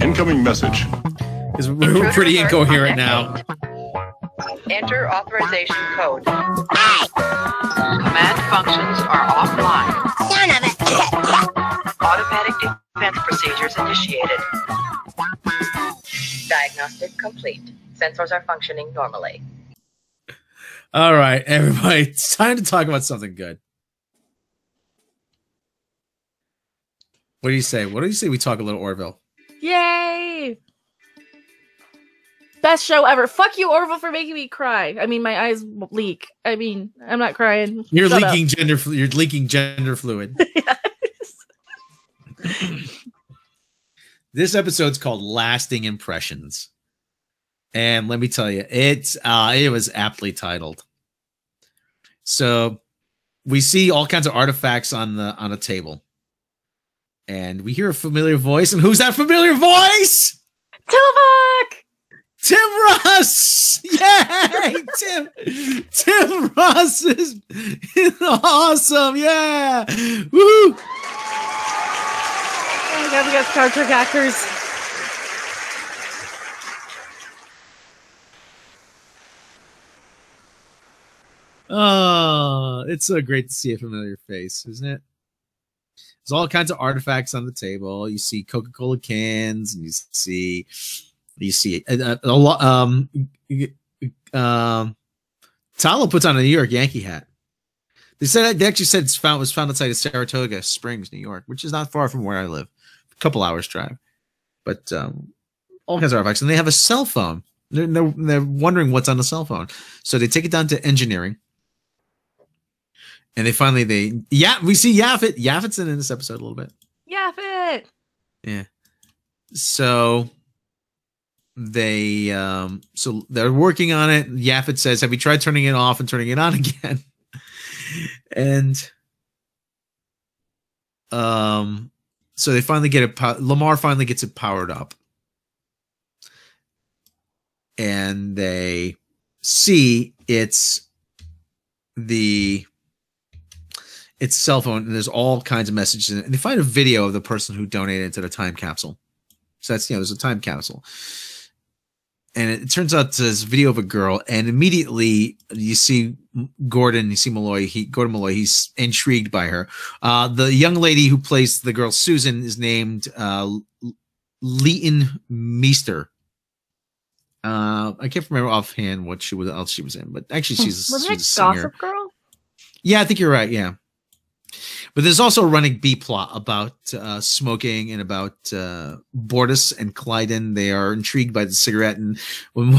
Incoming message. Because we're pretty incoherent now. Enter authorization code. Command functions are offline. Son of it. Automatic defense procedures initiated. Diagnostic complete. Sensors are functioning normally. All right, everybody. It's time to talk about something good. What do you say? What do you say we talk a little Orville? Yay! Best show ever. Fuck you, Orville, for making me cry. I mean, my eyes leak. I mean, I'm not crying. You're Shut leaking up. gender. You're leaking gender fluid. This episode's called "Lasting Impressions," and let me tell you, it was aptly titled. So we see all kinds of artifacts on a table, and we hear a familiar voice. And who's that familiar voice? Tillamook! Tim Russ! Yay! Tim Russ is awesome! Yeah! Woo! Oh my god, we got Star Trek actors. Oh, it's so great to see a familiar face, isn't it? There's all kinds of artifacts on the table. You see Coca-Cola cans, and you see a lot. Talo puts on a New York Yankee hat. They actually said it was found outside of Saratoga Springs, New York, which is not far from where I live, a couple hours drive. But all kinds of artifacts, and they have a cell phone. They're wondering what's on the cell phone, so they take it down to engineering, and we see Yaphet. Yaphet's in this episode a little bit. Yaphet. Yeah. So they're working on it. Yaphet says, "Have you tried turning it off and turning it on again?" And so they finally get it. Lamar finally gets it powered up, and they see its cell phone, and there's all kinds of messages in it. And they find a video of the person who donated to the time capsule. So that's, there's a time capsule. And it turns out it's this video of a girl, and immediately you see Gordon, you see Malloy. Gordon Malloy, he's intrigued by her. The young lady who plays the girl Susan is named Leighton Meester. I can't remember offhand what else she was in, but actually she's a singer. Gossip Girl? Yeah, I think you're right. Yeah. But there's also a running B plot about smoking and about Bortus and Clyden. They are intrigued by the cigarette, and when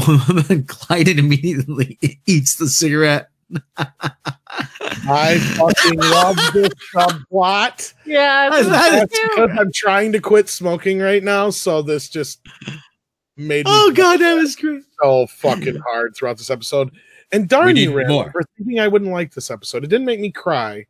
Clyden immediately eats the cigarette. I fucking love this subplot. Yeah, that's because I'm trying to quit smoking right now, so this just made me God, that was great. So fucking hard throughout this episode. And darn you, Rand, for thinking I wouldn't like this episode. It didn't make me cry.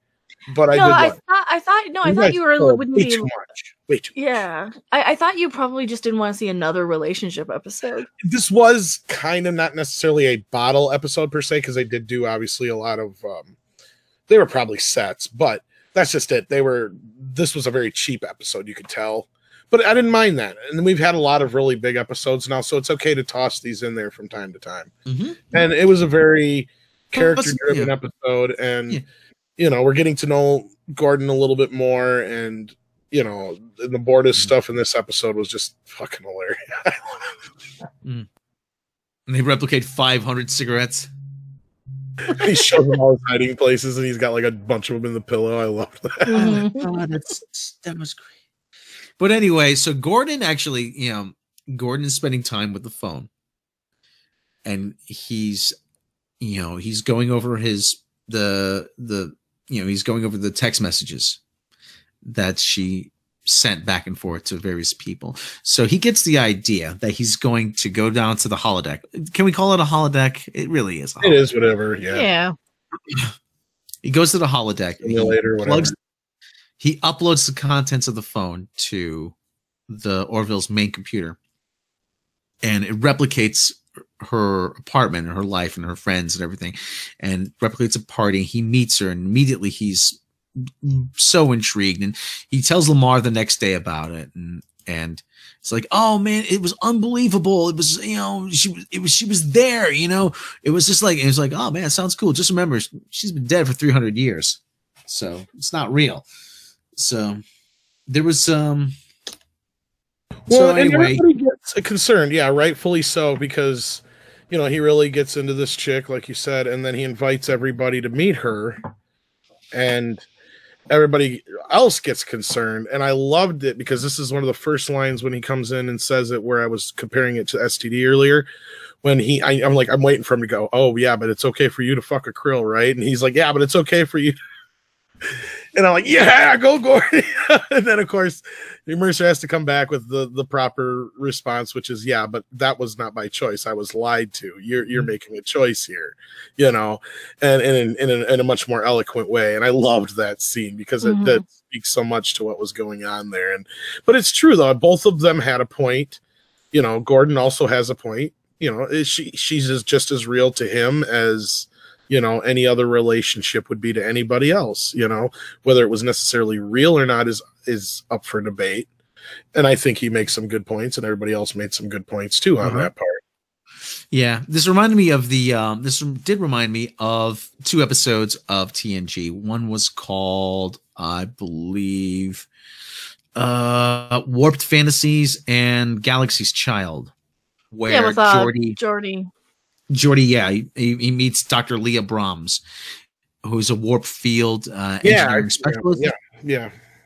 But I thought you were wouldn't way be too much. Way too much. Yeah. I thought you probably just didn't want to see another relationship episode. This was kind of not necessarily a bottle episode per se, because they did do obviously a lot of they were probably sets, but that's just it. This was a very cheap episode, you could tell. But I didn't mind that. And we've had a lot of really big episodes now, so it's okay to toss these in there from time to time. Mm-hmm. And it was a very character-driven episode, and we're getting to know Gordon a little bit more, and the Bortus stuff in this episode was just fucking hilarious. And they replicate 500 cigarettes. He shows them all his hiding places, and he's got like a bunch of them in the pillow. I love that. Mm-hmm. That was great. But anyway, so Gordon actually, Gordon is spending time with the phone, and he's going over he's going over the text messages that she sent back and forth to various people. So he gets the idea that he's going to go down to the holodeck. Can we call it a holodeck? It really is. It is whatever. Yeah. He goes to the holodeck. Whatever. He uploads the contents of the phone to the Orville's main computer, and it replicates her apartment and her life and her friends and everything, and replicates a party. He meets her, and immediately he's so intrigued, and he tells Lamar the next day about it, and And it's like, oh man, it was unbelievable. It was, you know, she was there, you know. It was just like, it was like, oh man, it sounds cool. Just remember, she's been dead for 300 years, so it's not real. So there was well, so and anyway, everybody gets concerned, yeah, rightfully so, because you know he really gets into this chick, like you said, and then he invites everybody to meet her, and everybody else gets concerned. And I loved it because this is one of the first lines when he comes in and says it, where I was comparing it to STD earlier, when I'm like, I'm waiting for him to go, oh yeah, but it's okay for you to fuck a krill, right? And he's like, yeah, but it's okay for you. And I'm like, yeah, go Gordon. And then of course Mercer has to come back with the proper response, which is, yeah, but that was not my choice. I was lied to. You're making a choice here, you know, and in a much more eloquent way. And I loved that scene because that speaks so much to what was going on there. But it's true though, both of them had a point. You know, Gordon also has a point. You know, she's just as real to him as, you know, any other relationship would be to anybody else. You know, whether it was necessarily real or not is up for debate. And I think he makes some good points, and everybody else made some good points too on that part. Yeah, this reminded me of this did remind me of 2 episodes of TNG. One was called, I believe, Warped Fantasies and Galaxy's Child, where Geordi, yeah, he meets Dr. Leah Brahms, who's a warp field engineering specialist.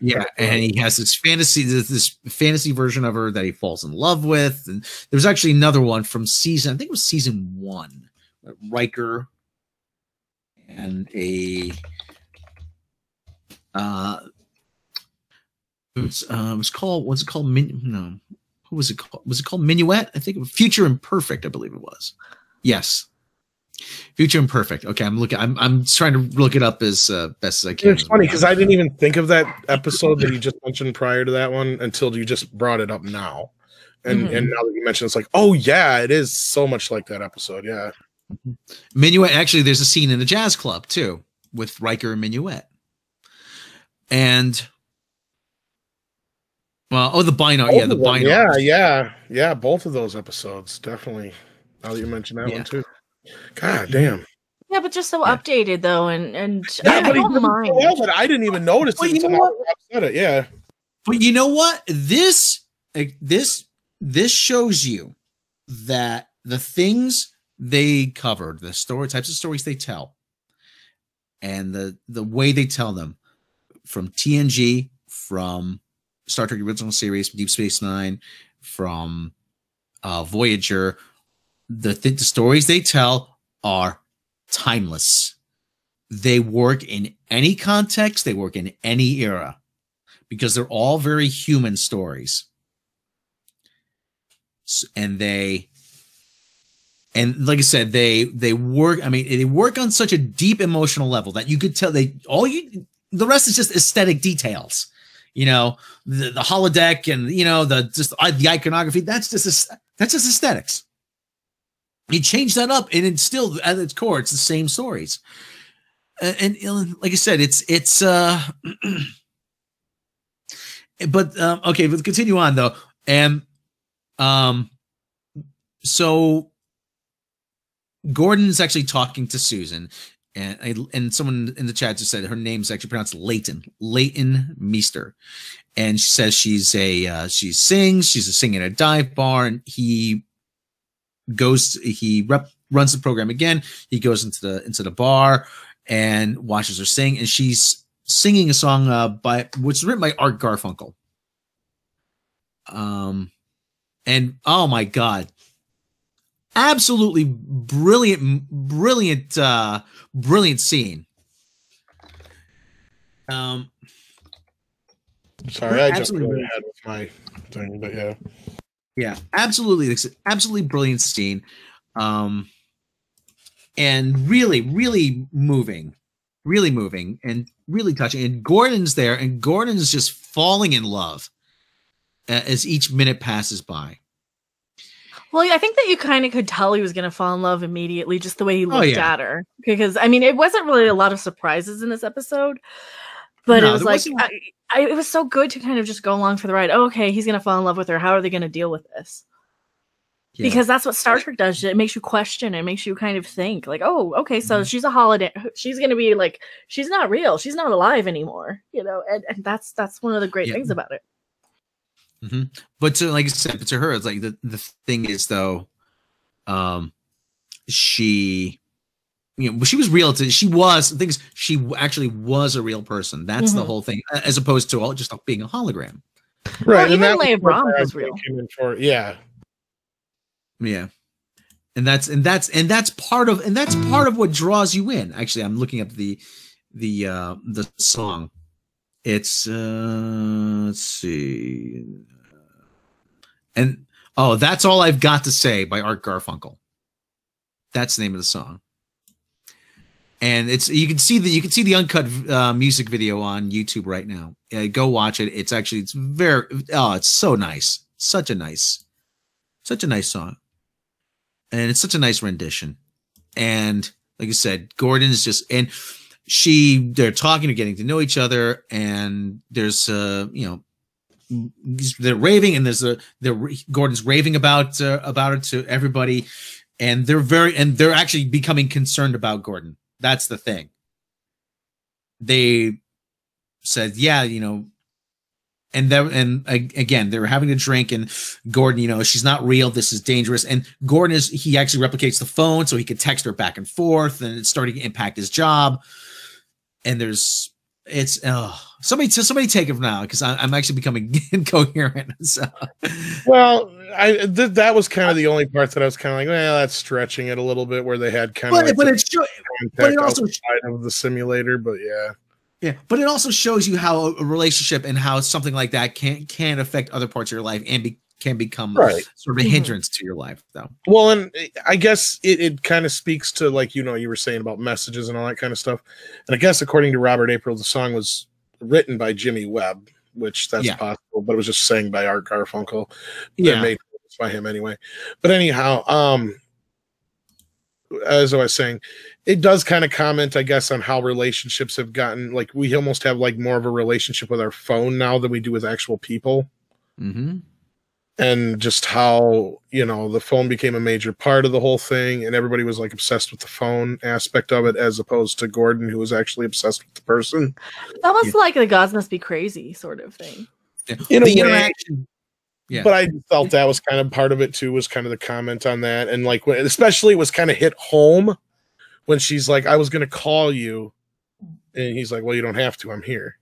Yeah, and he has this fantasy version of her that he falls in love with. And there's actually another one from I think it was season 1, Riker and it was called, what's it called? Who was it called? Was it called Minuet? I think it was Future Imperfect, I believe it was. Yes. Future Imperfect. Okay, I'm trying to look it up as best as I can. It's funny because I didn't even think of that episode that you just mentioned prior to that one until you just brought it up now. And now that you mentioned, it's like, oh yeah, it is so much like that episode. Yeah. Minuet, actually, there's a scene in the jazz club too with Riker and Minuet. And the Bino, yeah, the Bino. Yeah, both of those episodes, definitely. Now that you mentioned that one too. God damn. Yeah, but just so updated though, and yeah, I don't mind. Well, but I didn't even notice it until Rob said it. Yeah. But you know what? This shows you that the things they covered, the types of stories they tell, and the way they tell them, from TNG, from Star Trek original series, Deep Space Nine, from Voyager, the stories they tell are timeless. They work in any context, they work in any era, because they're all very human stories. And like I said, they work. I mean, they work on such a deep emotional level that you could tell the rest is just aesthetic details. You know, the holodeck and, you know, the iconography. That's just aesthetics. You change that up, and it's still at its core, it's the same stories. And like I said, it's but okay, let's continue on though. And so Gordon's actually talking to Susan, and someone in the chat just said her name's actually pronounced Leighton Meester, and she says she sings, she's singing at a dive bar, and he runs the program again. He goes into the bar and watches her sing, and she's singing a song which is written by Art Garfunkel. And oh my God, absolutely brilliant scene. Sorry, I jumped really ahead with my thing, but yeah. Yeah, absolutely brilliant scene. And really moving and really touching. And Gordon's there, and Gordon's just falling in love as each minute passes by. Well, I think that you kind of could tell he was going to fall in love immediately, just the way he looked at her. Because, I mean, it wasn't really a lot of surprises in this episode. But No, it was there like wasn't- it was so good to kind of just go along for the ride. Oh, okay, he's gonna fall in love with her. How are they gonna deal with this? Yeah. Because that's what Star Trek does. It makes you question. It makes you kind of think, like, oh, okay, so she's a holiday. She's gonna be like, she's not real. She's not alive anymore. You know, and that's one of the great things about it. Mm-hmm. But to, like I said, to her, it's like the thing is though, she, you know, she was real to. She was the thing is she actually was a real person. That's the whole thing, as opposed to all just being a hologram. Right. Well, even Leia Brahm was real. Yeah. Yeah. And that's part of what draws you in. Actually, I'm looking up the song. It's let's see. And oh, That's All I've Got to Say by Art Garfunkel. That's the name of the song. And you can see the uncut music video on YouTube right now. Go watch it. It's so nice. Such a nice song. And it's such a nice rendition. And like I said, Gordon is just, and they're talking, they're getting to know each other, and there's you know, they're raving, and Gordon's raving about it to everybody, and they're actually becoming concerned about Gordon. That's the thing. They said, yeah, you know, and again, they're having a drink, and Gordon, you know, she's not real. This is dangerous. And Gordon he actually replicates the phone so he could text her back and forth, and it's starting to impact his job. And somebody take it from now, because I'm actually becoming incoherent. So, well, that was kind of the only part that I was kind of like, well, that's stretching it a little bit, where they had kind of, but it also outside of the simulator, but yeah. Yeah, but it also shows you how a relationship and how something like that can affect other parts of your life and can become sort of a hindrance to your life, though. Well, and I guess it kind of speaks to, like, you know, you were saying about messages and all that kind of stuff. And I guess according to Robert April, the song was written by Jimmy Webb, which that's possible, but it was just sang by Art Garfunkel. Yeah, made by him anyway. But anyhow, as I was saying, it does kind of comment, I guess, on how relationships have gotten, like, we almost have like more of a relationship with our phone now than we do with actual people. Mm-hmm. And just how, you know, the phone became a major part of the whole thing, and everybody was like obsessed with the phone aspect of it, as opposed to Gordon, who was actually obsessed with the person. It's almost like the gods must be crazy sort of thing. Yeah. In the a way, interaction. Yeah. But I felt that was kind of part of it too, was kind of the comment on that. And like, especially it was kind of hit home when she's like, I was going to call you. And he's like, well, you don't have to, I'm here.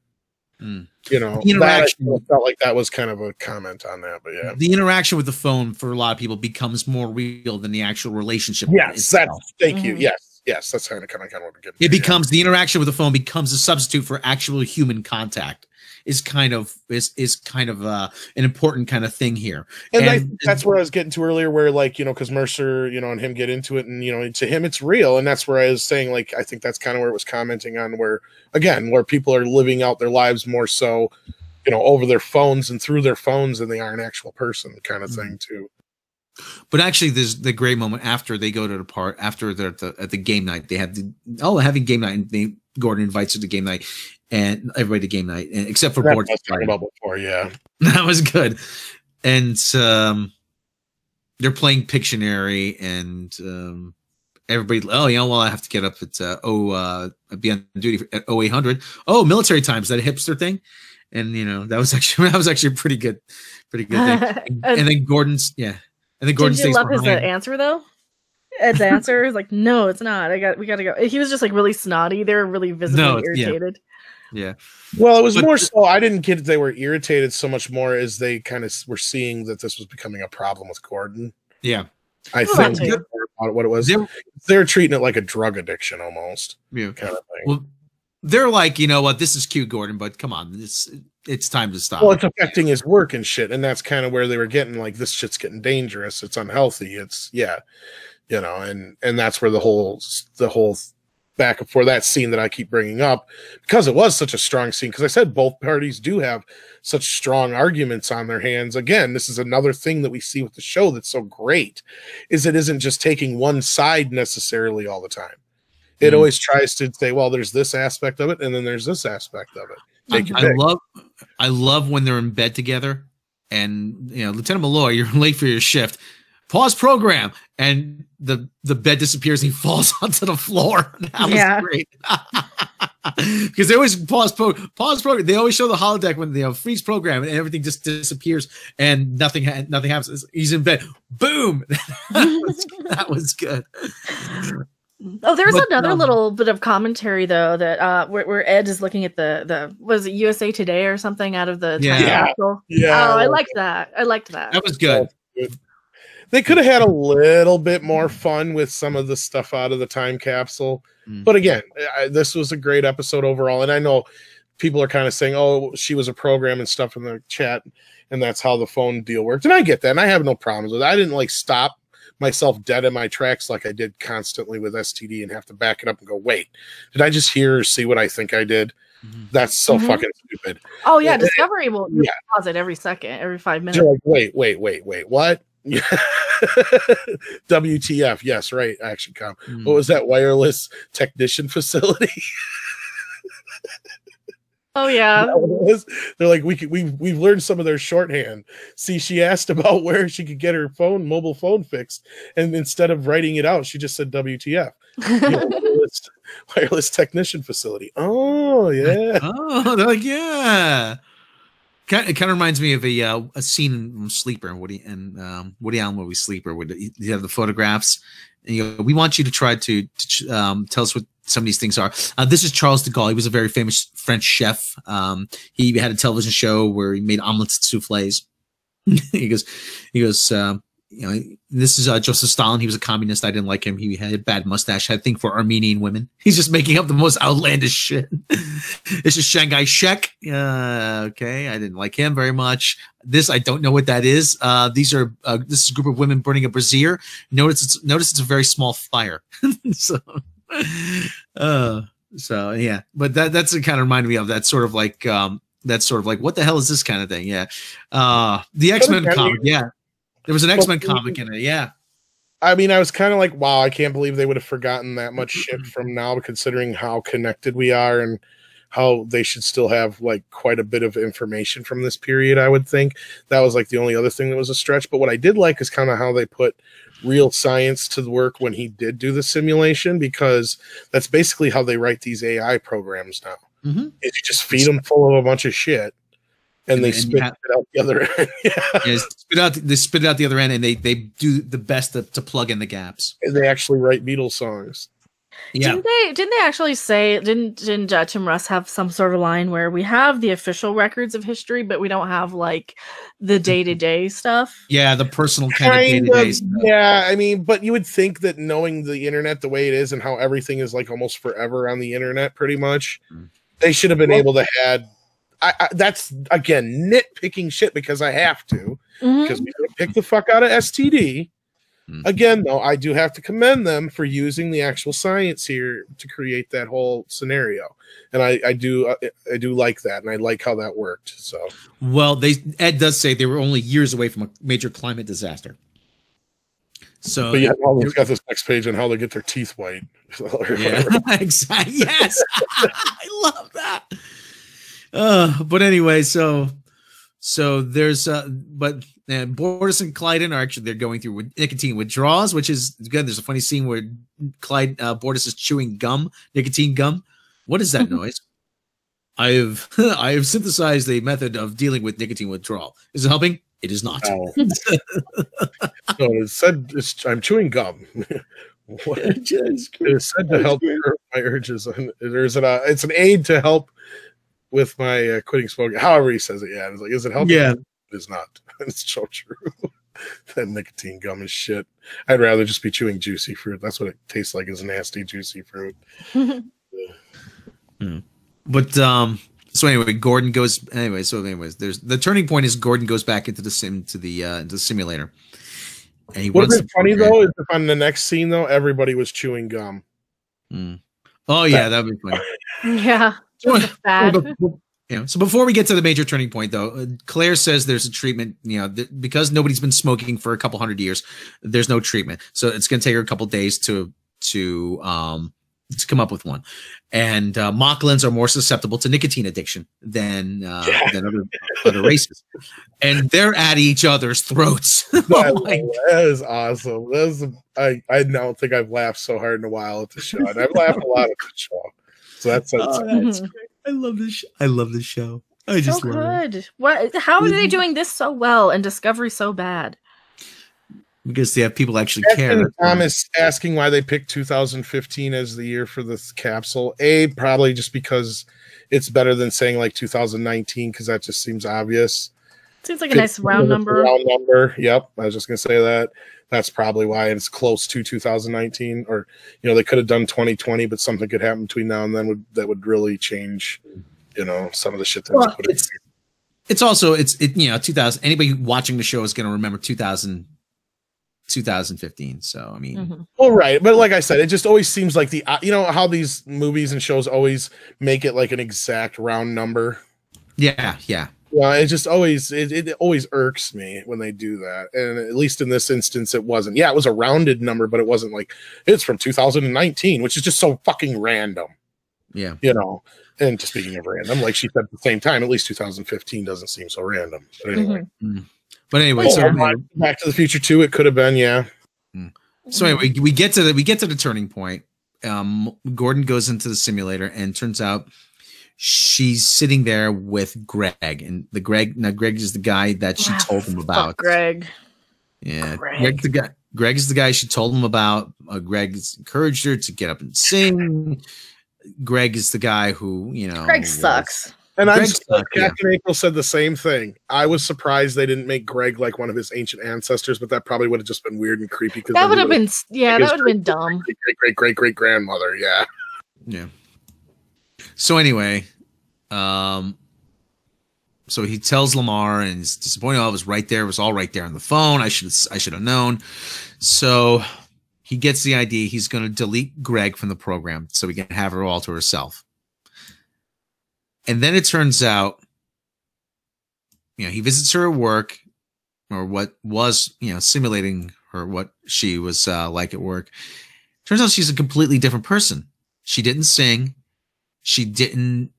You know, the interaction, I felt like that was kind of a comment on that, but yeah. The interaction with the phone for a lot of people becomes more real than the actual relationship. Yes, thank you. Yes, that's kind of what we're getting. It becomes the interaction with the phone becomes a substitute for actual human contact. Is kind of an important kind of thing here, and that's where I was getting to earlier, where, like, you know, because Mercer, you know, and him get into it, and, you know, to him it's real, and that's where I was saying, like, I think that's kind of where it was commenting on, where people are living out their lives more so, you know, over their phones and through their phones than they are an actual person, kind of thing too. But actually, there's the great moment after they go to the part, after they're at the game night. They have having game night, and Gordon invites her to game night, and everybody to game night, and except for Gordon. Talking about before, yeah, that was good. And they're playing Pictionary, and everybody. Oh, you know, well, I have to get up at be on duty at 0800. Oh, military time, is that a hipster thing? And, you know, that was actually a pretty good thing. And then Gordon's And then Gordon stays behind. Did you love his answer though? His answer is like, no, it's not. We gotta go. He was just like really snotty. They were really visibly irritated. Yeah. Well, it was more so, I didn't get they were irritated so much more as they kind of were seeing that this was becoming a problem with Gordon. Yeah. I think about what it was. They're treating it like a drug addiction almost. Yeah. Kind of thing. Well, they're like, you know what, this is cute, Gordon, but come on, it's time to stop. Well, it's affecting his work and shit, and that's kind of where they were getting, like, this shit's getting dangerous. It's unhealthy. It's you know, and that's where the whole back and forth, that scene that I keep bringing up, because it was such a strong scene. Because I said both parties do have such strong arguments on their hands. Again, this is another thing that we see with the show that's so great, is it isn't just taking one side necessarily all the time. It always tries to say, well, there's this aspect of it, and then there's this aspect of it. I love when they're in bed together, and Lieutenant Malloy, you're late for your shift. Pause program, and the bed disappears and he falls onto the floor. That was great. Because they always pause program. They always show the holodeck when they freeze program and everything just disappears and nothing happens. He's in bed. Boom. that was good. Oh, there's another little bit of commentary though that where Ed is looking at the was it USA Today or something out of the time capsule. Yeah. Oh, I liked that. That was good. They could have had a little bit more fun with some of the stuff out of the time capsule. But again, this was a great episode overall. And I know people are kind of saying, oh, she was a program and stuff in the chat, and that's how the phone deal worked. And I get that, and I have no problems with it. I didn't stop myself dead in my tracks like I did constantly with STD and have to back it up and go, wait, did I just hear or see what I think I did? That's so fucking stupid. Oh, yeah, Discovery will pause it every second, every 5 minutes. You're like, wait, what? WTF? Yes, right. ActionCom. What was that wireless technician facility? Oh yeah. They're like, we've learned some of their shorthand. See, she asked about where she could get her mobile phone fixed, and instead of writing it out, she just said WTF. Wireless technician facility. Oh yeah. Oh, they're like, yeah. It kind of reminds me of a scene in Sleeper, Woody Allen movie Sleeper, where you have the photographs, and we want you to try to tell us what some of these things are. This is Charles de Gaulle. He was a very famous French chef. He had a television show where he made omelets and souffles. he goes, this is Joseph Stalin. He was a communist. I didn't like him. He had a bad mustache. Had a thing for Armenian women. He's just making up the most outlandish shit. This is Shanghai Shek. Okay, I didn't like him very much. This, I don't know what that is. This is a group of women burning a brazier. Notice it's a very small fire. So yeah. But that's the kind of reminded me of that sort of like what the hell is this kind of thing? Yeah. The X-Men comic. Yeah. There was an X-Men comic in it, yeah. I mean, I was kind of like, wow, I can't believe they would have forgotten that much shit from now, considering how connected we are and how they should still have quite a bit of information from this period, I would think. That was the only other thing that was a stretch. But what I did like is kind of how they put real science to the work when he did do the simulation, because that's basically how they write these AI programs now. Is you just feed them full of a bunch of shit. And they spit it out the other end. They spit it out the other end, and they do the best to plug in the gaps. And they actually write Beatles songs. Yeah. Didn't they actually say, didn't Tim Russ have some sort of line where we have the official records of history, but we don't have the day-to-day stuff? Yeah, the personal kind of day-to-day stuff. Yeah, I mean, but you would think that knowing the internet the way it is and how everything is almost forever on the internet pretty much, they should have been able to had that's again nitpicking shit because I have to, because we pick the fuck out of STD. Again, though, I do have to commend them for using the actual science here to create that whole scenario, and I do like that, and I like how that worked. So, well, Ed does say they were only years away from a major climate disaster. So, but yeah, we've got this next page on how they get their teeth white. Yeah, exactly. Yes, I love that. But anyway, so there's but Bortus and Clyden are actually, they're going through with nicotine withdrawals, which is good. There's a funny scene where Bortus is chewing gum, nicotine gum. What is that noise? I have synthesized a method of dealing with nicotine withdrawal. Is it helping? It is not. No, it said I'm chewing gum. It's said to help my urges. It's an aid to help with my quitting smoking. However he says it, yeah. It's is it helping? Yeah. It is not. It's so true. That nicotine gum is shit. I'd rather just be chewing juicy fruit. That's what it tastes like, is nasty juicy fruit. But so anyway, Gordon goes there's the turning point is Gordon goes back into the simulator. And he would have been funny though is if on the next scene though everybody was chewing gum. Oh yeah, that'd be funny. Yeah. So before we get to the major turning point, though, Claire says there's a treatment. Because nobody's been smoking for a couple hundred years, there's no treatment. So it's going to take her a couple days to to come up with one. And Mocklins are more susceptible to nicotine addiction than other races, and they're at each other's throats. That is awesome. I don't think I've laughed so hard in a while at the show, and I've laughed a lot at the show. So that's great. I love this. I love this show. I just so love good. it. What? How are they doing this so well and Discovery so bad? Because they have people actually care. Thomas asking why they picked 2015 as the year for this capsule. Probably just because it's better than saying like 2019, because that just seems obvious. Seems like a nice round number. Round number. Yep. I was just gonna say that. That's probably why it's close to 2019. Or they could have done 2020, but something could happen between now and then that would really change, some of the shit that's put in. It's also 2000. Anybody watching the show is going to remember 2015. So I mean, well, right, but like I said, it just always seems like how these movies and shows always make it like an exact round number. Yeah. Well, it just always it always irks me when they do that, and at least in this instance, it wasn't. Yeah, it was a rounded number, but it wasn't like it's from 2019, which is just so fucking random. Yeah, And just speaking of random, like she said at the same time, at least 2015 doesn't seem so random. But anyway. But anyway, so Back to the Future 2, it could have been, yeah. So anyway, we get to the turning point. Gordon goes into the simulator, and turns out she's sitting there with Greg, and Greg is the guy that she told him about. Greg. Yeah, Greg's the guy. Greg is the guy she told him about. Greg encouraged her to get up and sing. Greg is the guy who, Greg sucks. And Captain April said the same thing. I was surprised they didn't make Greg like one of his ancient ancestors, but that probably would have just been weird and creepy. That would have been, that would have been dumb. Great grandmother, yeah. Yeah. So anyway, so he tells Lamar, and he's disappointed. I was right there. It was all right there on the phone. I should have known. So he gets the idea. He's going to delete Greg from the program so he can have her all to herself. And then it turns out, he visits her at work, or what was, simulating her, what she was like at work. Turns out she's a completely different person. She didn't sing. She didn't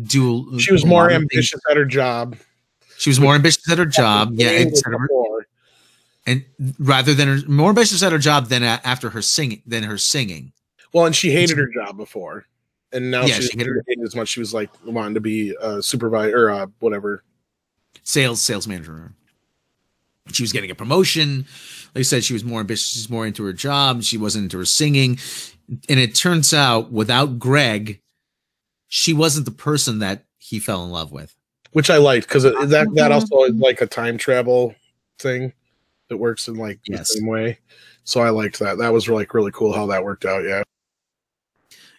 do. She was more ambitious at her job. She was more ambitious at her job. Yeah. And rather than more ambitious at her job than after her singing, Well, and she hated her job before. And now she hated it as much. She was like wanting to be a supervisor or whatever, sales manager. She was getting a promotion. Like I said, she was more ambitious. She's more into her job. She wasn't into her singing. And it turns out, without Greg, she wasn't the person that he fell in love with. Which I liked, because that also is like a time travel thing that works in like the same way. So I liked that. That was really cool how that worked out. Yeah.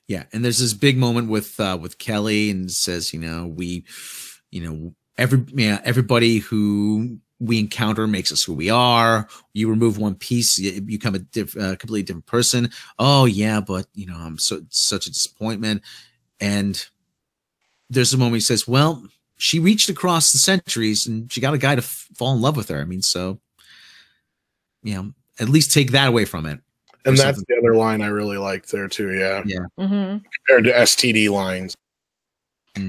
Yeah, and there's this big moment with Kelly, and says, everybody who we encounter makes us who we are. You remove one piece, you become a completely different person. Oh yeah, but I'm such a disappointment. And there's a moment he says, well, she reached across the centuries, and she got a guy to fall in love with her. I mean, so at least take that away from it. And that's the other line I really liked there too. Yeah. Yeah. Compared to STD lines.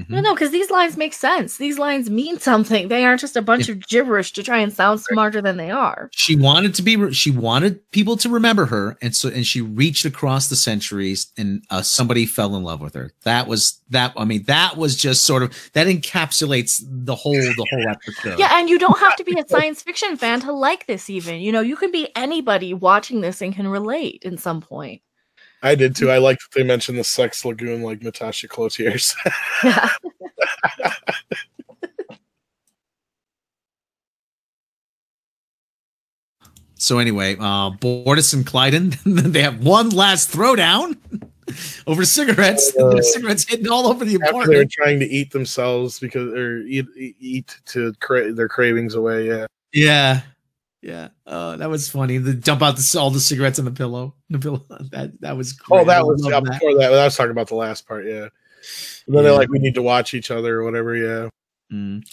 No, because these lines make sense. These lines mean something. They aren't just a bunch of gibberish to try and sound smarter than they are. She wanted people to remember her, and she reached across the centuries, and somebody fell in love with her. That was just sort of, that encapsulates the whole episode. Yeah, and you don't have to be a science fiction fan to like this. Even you can be anybody watching this and can relate in some point. I did too. I liked that they mentioned the sex lagoon like Natasha Cloutier's. Yeah. So anyway, Bortus and Clyden, they have one last throwdown over cigarettes. There's cigarettes hidden all over the apartment. They're trying to eat themselves eat to their cravings away. Yeah. Yeah. Yeah, that was funny. They dump out all the cigarettes on the pillow. That was great. Oh, that was before that. I was talking about the last part. Yeah, and then they're like, we need to watch each other or whatever. Yeah, and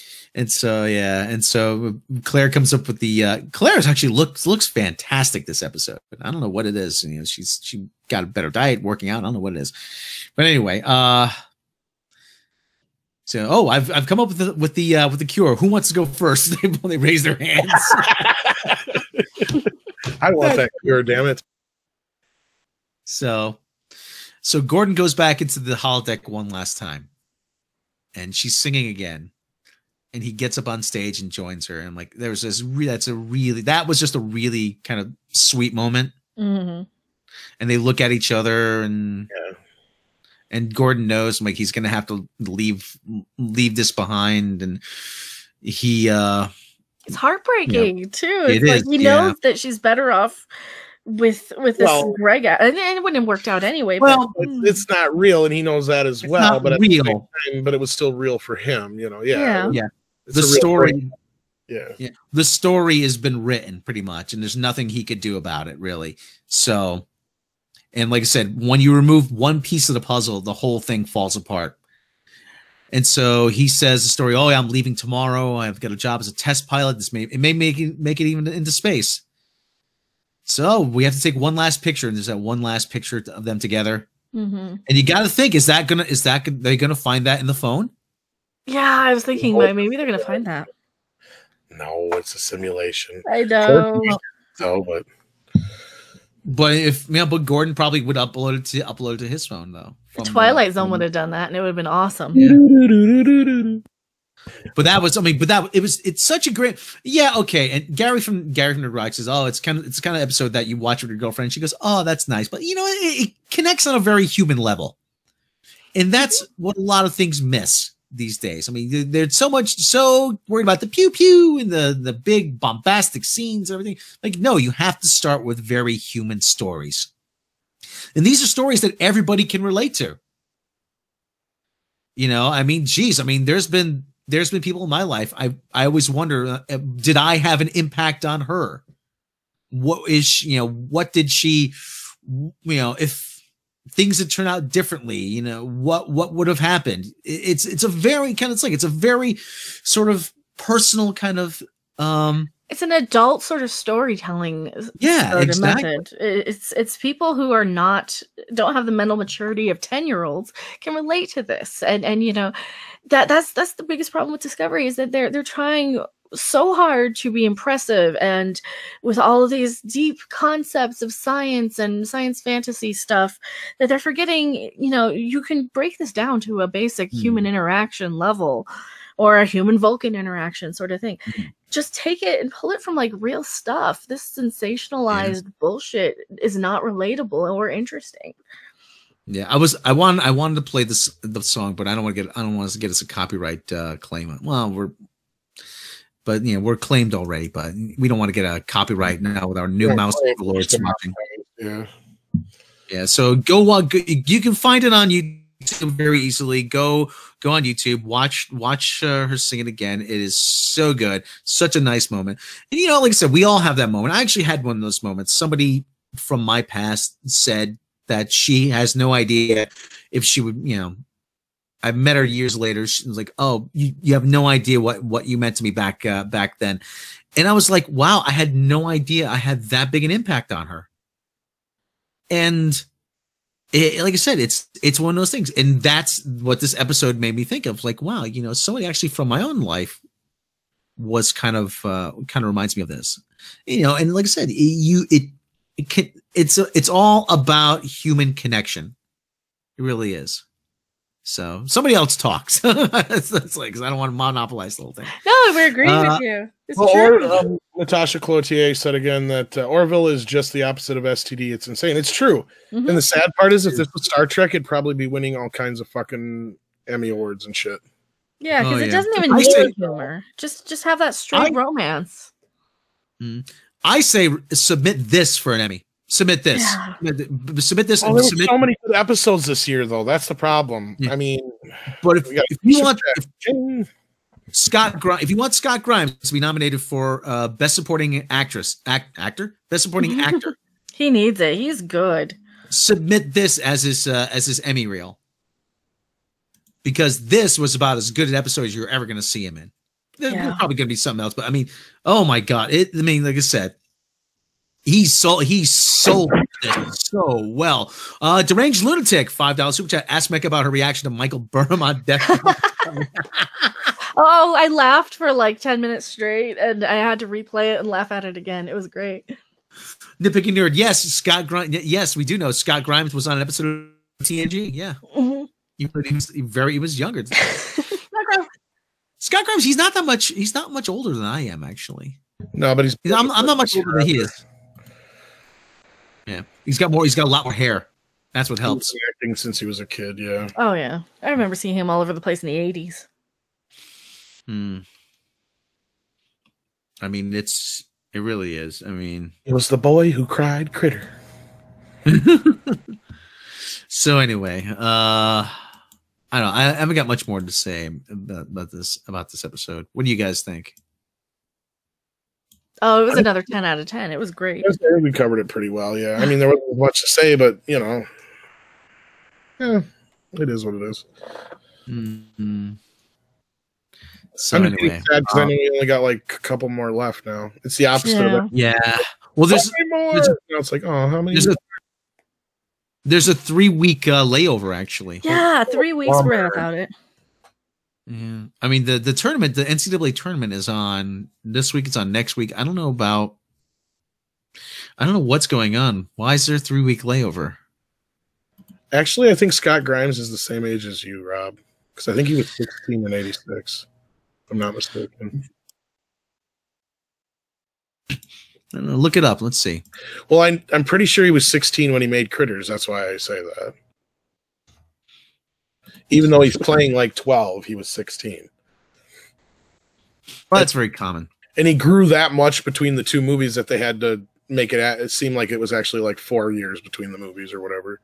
so Claire comes up with the Claire actually looks fantastic this episode. I don't know what it is. She got a better diet, working out. I don't know what it is, but anyway, so I've come up with the cure. Who wants to go first? They raise their hands. I want that cure, damn it. So Gordon goes back into the holodeck one last time, and she's singing again, and he gets up on stage and joins her. And like, there was this that was just a really kind of sweet moment. Mm-hmm. And they look at each other, and Gordon knows like he's gonna have to leave this behind, and he it's heartbreaking too. It It's is, like he knows that she's better off with this Greg, and it wouldn't have worked out anyway. Well, but it's not real, and he knows that as well. But real, at the same time, but it was still real for him, you know. Yeah. The story, yeah. The story has been written pretty much, and there's nothing he could do about it really. So, and like I said, when you remove one piece of the puzzle, the whole thing falls apart. And so he says the story. Oh, yeah, I'm leaving tomorrow. I've got a job as a test pilot. It may make it even into space. So we have to take one last picture, and there's that one last picture of them together. Mm-hmm. And you got to think: is they gonna find that in the phone? Yeah, I was thinking maybe they're gonna find that. No, it's a simulation. I know. So, but Gordon probably would upload it to his phone though. Twilight Zone would have done that, and it would have been awesome. Yeah. But it's such a great, okay. And Gary from the Rock says, oh, it's kind of episode that you watch with your girlfriend. She goes, oh, that's nice, but it connects on a very human level, and that's what a lot of things miss these days. I mean, they're so worried about the pew pew and the big bombastic scenes and everything. Like, no, you have to start with very human stories, and these are stories that everybody can relate to. I mean, geez, there's been people in my life. I always wonder, did I have an impact on her? What is she, what did she, if things had turned out differently, what would have happened? It's a very it's a very sort of personal kind of, it's an adult sort of storytelling. Yeah, exactly. Method. It's people who don't have the mental maturity of 10-year-olds can relate to this, and that's the biggest problem with Discovery is that they're trying so hard to be impressive, and with all of these deep concepts of science and science fantasy stuff, that they're forgetting. You can break this down to a basic human interaction level, or a human Vulcan interaction sort of thing. Just take it and pull it from like real stuff. This sensationalized bullshit is not relatable or interesting. Yeah, I wanted to play the song, but I don't want to get us a copyright claim. Well, we're claimed already, but we don't want to get a copyright now with our new mouse overlords watching. Yeah. So you can find it on YouTube very easily. Go on YouTube, watch her sing it again. It is so good, such a nice moment. And like I said, we all have that moment. I actually had one of those moments. Somebody from my past said that she has no idea if she would, I met her years later. She was like, oh, you have no idea what you meant to me back then. And I was like, wow, I had no idea I had that big an impact on her. And like I said, it's one of those things. And that's what this episode made me think of. Like, wow, somebody actually from my own life was kind of reminds me of this, and like I said, it's all about human connection. It really is. So somebody else talks. That's like, because I don't want to monopolize the whole thing. No, we agree with you. It's true. Natasha Cloutier said again that Orville is just the opposite of STD. It's insane. It's true. Mm-hmm. And the sad part is, if this was Star Trek, it'd probably be winning all kinds of fucking Emmy awards and shit. Yeah, because it doesn't even need humor. Just have that straight romance. I say submit this for an Emmy. Submit this. Yeah. Submit this. There were so many good episodes this year, though. That's the problem. Yeah. I mean, but if you want Scott Grimes to be nominated for Best Supporting Actor, Best Supporting Actor, he needs it. He's good. Submit this as his Emmy reel, because this was about as good an episode as you're ever going to see him in. There's probably going to be something else, but I mean, oh my god! Like I said. He sold this so well. Deranged Lunatic, $5 super chat. Ask Mecca about her reaction to Michael Burnham on Death. Oh, I laughed for like 10 minutes straight, and I had to replay it and laugh at it again. It was great. Nitpicking Nerd, yes, Scott Grimes. Yes, we do know Scott Grimes was on an episode of TNG. Yeah, he was younger. Scott Grimes, he's not much older than I am, actually. No, but I'm not much older than he is. Yeah, he's got a lot more hair. That's what helps. He's been acting since he was a kid. Yeah. Oh yeah, I remember seeing him all over the place in the 80s. I mean, it really is. I mean, it was the boy who cried critter. So anyway, I don't know. I haven't got much more to say about this episode. What do you guys think? Oh, it was another 10 out of 10. It was great. We covered it pretty well, yeah. I mean, there wasn't much to say, but, you know, yeah, it is what it is. Mm-hmm. So I'm anyway, sad because I know we only got like a couple more left now. It's the opposite of it. Yeah. Well, there's it's like, oh, how many? There's a 3-week layover, actually. Yeah, 3 weeks we're without it. Yeah, I mean the tournament, the NCAA tournament is on this week. It's on next week. I don't know what's going on. Why is there a 3-week layover? Actually, I think Scott Grimes is the same age as you, Rob, because I think he was 16 in '86. If I'm not mistaken. Look it up. Let's see. Well, I'm pretty sure he was 16 when he made Critters. That's why I say that. Even though he's playing like 12, he was 16. Well, that's very common. And he grew that much between the two movies that they had to make it seem like it was actually like 4 years between the movies or whatever.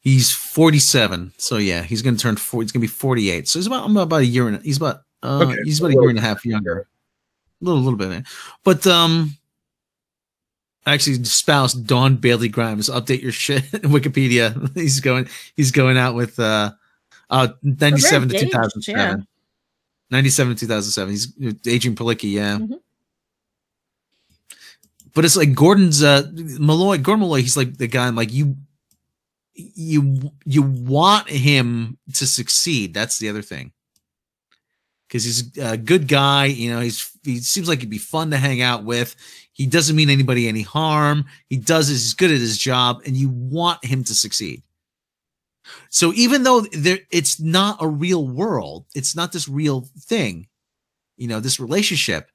He's 47, so yeah, he's going to turn 4. He's going to be 48. So he's about a year and he's about a year and a half younger, a little bit, man. But actually, spouse Dawn Bailey Grimes, update your shit. Wikipedia. He's going out with 97 to 2007. Yeah. 97 to 2007. He's aging Palicki, yeah. Mm-hmm. But it's like Gordon Malloy, he's like the guy. I'm like, you want him to succeed. That's the other thing. Because he's a good guy, you know, he seems like he'd be fun to hang out with. He doesn't mean anybody any harm. He's good at his job, and you want him to succeed. So even though it's not a real world, it's not this real thing, you know, this relationship,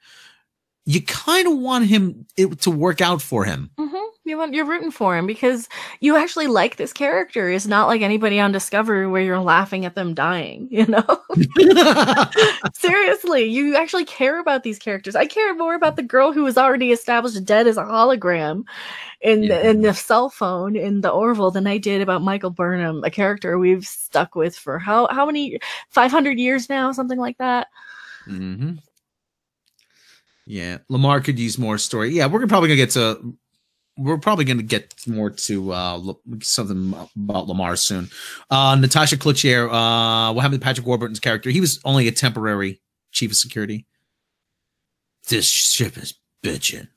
you kind of want it to work out for him. Mm-hmm. You're rooting for him because you actually like this character. It's not like anybody on Discovery where you're laughing at them dying, you know? Seriously, you actually care about these characters. I care more about the girl who was already established dead as a hologram in the cell phone in the Orville than I did about Michael Burnham, a character we've stuck with for how many 500 years now, something like that. Mm-hmm. Yeah, Lamar could use more story. Yeah, we're probably gonna get more to something about Lamar soon. Natasha Cloutier, what happened to Patrick Warburton's character? He was only a temporary chief of security. This ship is bitching.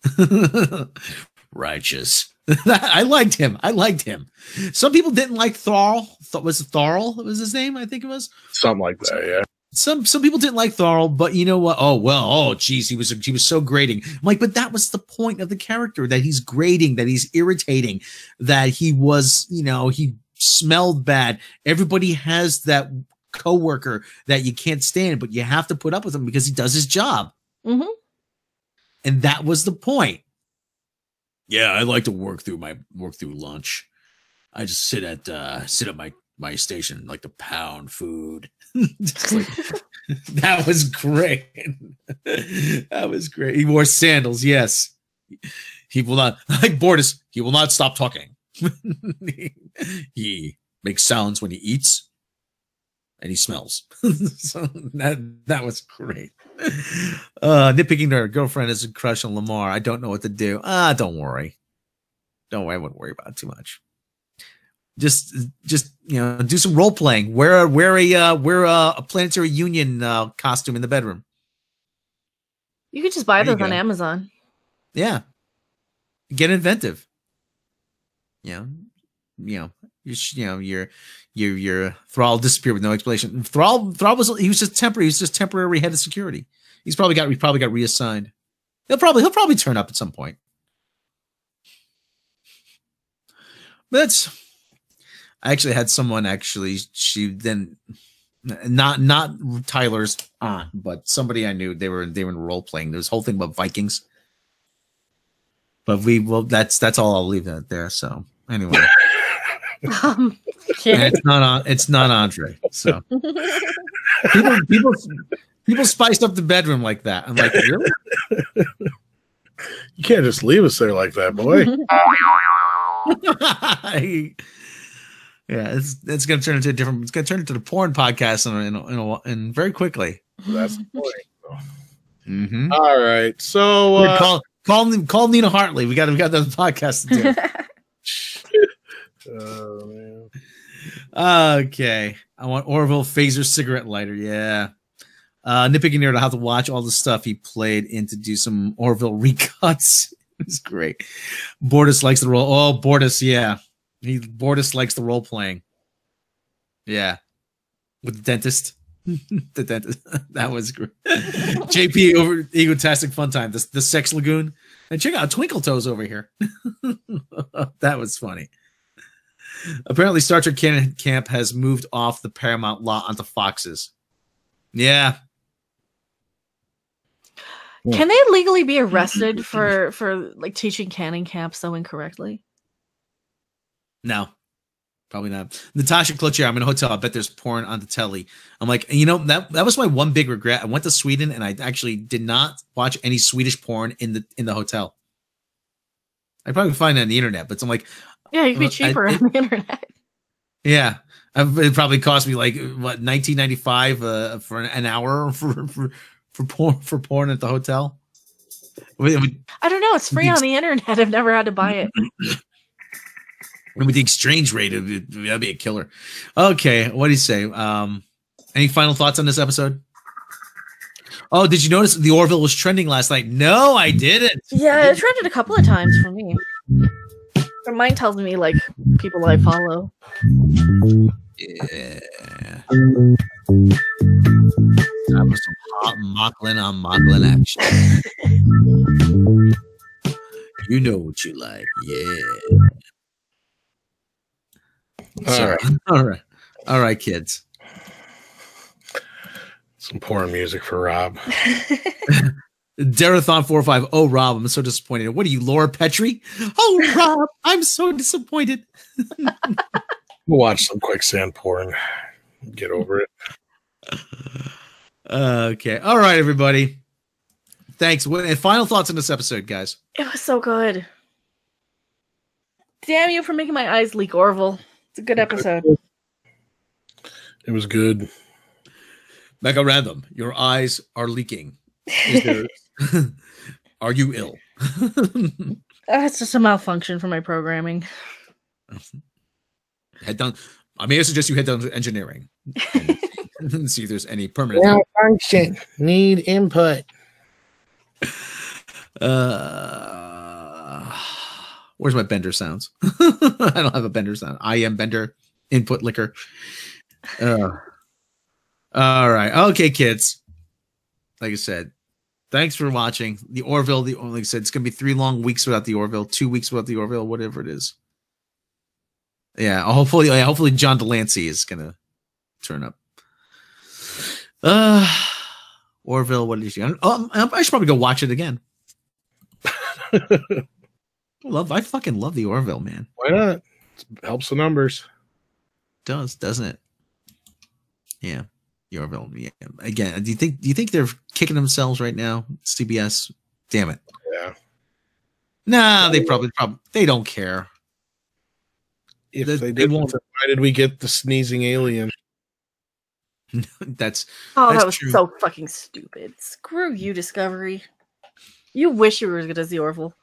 Righteous. I liked him. Some people didn't like Thorl. Was it Thorl? Was his name? I think it was something like that. Yeah. Some people didn't like Thorl, but you know what? Geez, he was so grating. I'm like, but that was the point of the character, that he's grating, that he's irritating, that he was, you know, he smelled bad. Everybody has that coworker that you can't stand, but you have to put up with him because he does his job. Mm-hmm. And that was the point. Yeah, I like to work through lunch. I just sit at my station, like to pound food. Like, that was great. That was great. He wore sandals. Yes, he will not, like Bortus. He will not stop talking. He makes sounds when he eats, and he smells. So that was great. Nitpicking her girlfriend has a crush on Lamar. I don't know what to do. Don't worry. I wouldn't worry about it too much. Just you know, do some role playing. Wear a Planetary Union costume in the bedroom. You could just buy those on Amazon. Yeah, Get inventive. Your Thrall disappeared with no explanation. Thrall was just temporary. He was just temporary head of security. We probably got reassigned. He'll probably turn up at some point. But I actually had someone she then not Tyler's aunt, but somebody I knew. They were in role playing. There was a whole thing about Vikings. But that's all I'll leave that there. So anyway. And it's not Andre. So people spiced up the bedroom like that. I'm like, really? You can't just leave us there like that, boy. Yeah, it's gonna turn into it's gonna turn into the porn podcast in very quickly. That's the point. Mm-hmm. All right, so call Nina Hartley. We got the podcast to do. Oh man. Okay, I want Orville phaser cigarette lighter. Yeah. Nitpicking nerd, I'll have to watch all the stuff he played in to do some Orville recuts. It's great. Bortus likes the role. Oh, Bortus, yeah. Bortus likes the role playing. Yeah. With the dentist. The dentist. That was great. JP over Egotastic Fun Time. The Sex Lagoon. And check out Twinkle Toes over here. That was funny. Apparently, Star Trek Canon Camp has moved off the Paramount lot onto Fox's. Yeah. Can they legally be arrested for like teaching canon camp so incorrectly? No, probably not. Natasha Klutcher, I'm in a hotel. I bet there's porn on the telly. I'm like, that was my one big regret. I went to Sweden and I actually did not watch any Swedish porn in the hotel. I probably find it on the internet, but I'm like, yeah, you can be cheaper on the internet. Yeah, it probably cost me like what $19.95 for an hour for porn at the hotel. I don't know. It's free on the internet. I've never had to buy it. And with the exchange rate, that'd be a killer. Okay, what do you say? Any final thoughts on this episode? Oh, did you notice the Orville was trending last night? No, I didn't. Yeah, it trended a couple of times for me. But mine tells me like people I follow. Yeah. That was some hot Mocklin on Mocklin action. You know what you like, yeah. All right, kids. Some porn music for Rob. Darathon 45. Oh, Rob, I'm so disappointed. What are you, Laura Petrie? Oh, Rob, I'm so disappointed. We'll watch some quicksand porn. Get over it. Okay. All right, everybody. Thanks. And final thoughts on this episode, guys. It was so good. Damn you for making my eyes leak, Orville. It's a good episode. It was good. Mega Random, your eyes are leaking. Are you ill? That's just a malfunction for my programming. Head down. I may suggest you head down to engineering and see if there's any permanent malfunction. Need input. Where's my Bender sounds? I don't have a Bender sound. I am Bender. Input liquor. All right. Okay, kids. Like I said, thanks for watching. The Orville, like I said, it's going to be 3 long weeks without the Orville, 2 weeks without the Orville, whatever it is. Yeah, hopefully John Delancey is going to turn up. Orville, what is she? I should probably go watch it again. I fucking love the Orville, man. Why not? It helps the numbers. Doesn't it? Yeah. The Orville. Yeah. Again, do you think they're kicking themselves right now? CBS? Damn it. Yeah. Nah, they probably they don't care. If they did, why did we get the sneezing alien? That was true. So fucking stupid. Screw you, Discovery. You wish you were as good as the Orville.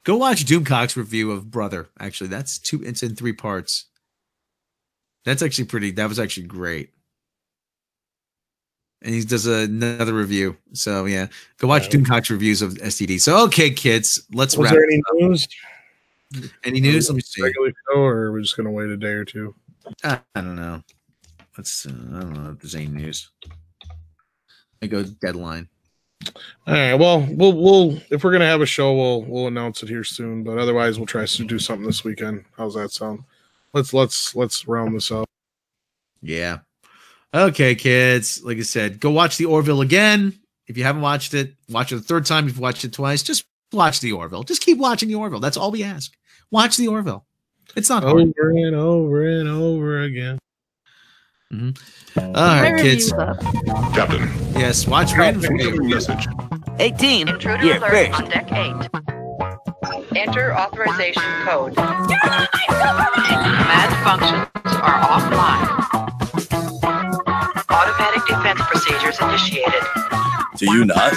Go watch Doomcock's review of Brother. Actually, it's in 3 parts. That was actually great. And he does another review. So yeah, go watch Doomcock's reviews of STD. So okay, kids, let's wrap. Was there any news? Any news? Let me see. Regular show, or are we just gonna wait a day or two? I don't know. Let's. I don't know if there's any news. I go deadline. All right. Well, we'll if we're gonna have a show, we'll announce it here soon. But otherwise, we'll try to do something this weekend. How's that sound? Let's round this out. Yeah. Okay, kids. Like I said, go watch the Orville again. If you haven't watched it, watch it the third time. If you've watched it twice, just watch the Orville. Just keep watching the Orville. That's all we ask. Watch the Orville. It's not hard. Over and over and over again. All right, kids. Captain. Yes, watch random Message. 18. Intruder You're alert first. on deck 8. Enter authorization code. Command functions are offline. Automatic defense procedures initiated. Do you not?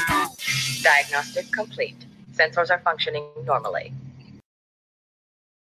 Diagnostic complete. Sensors are functioning normally.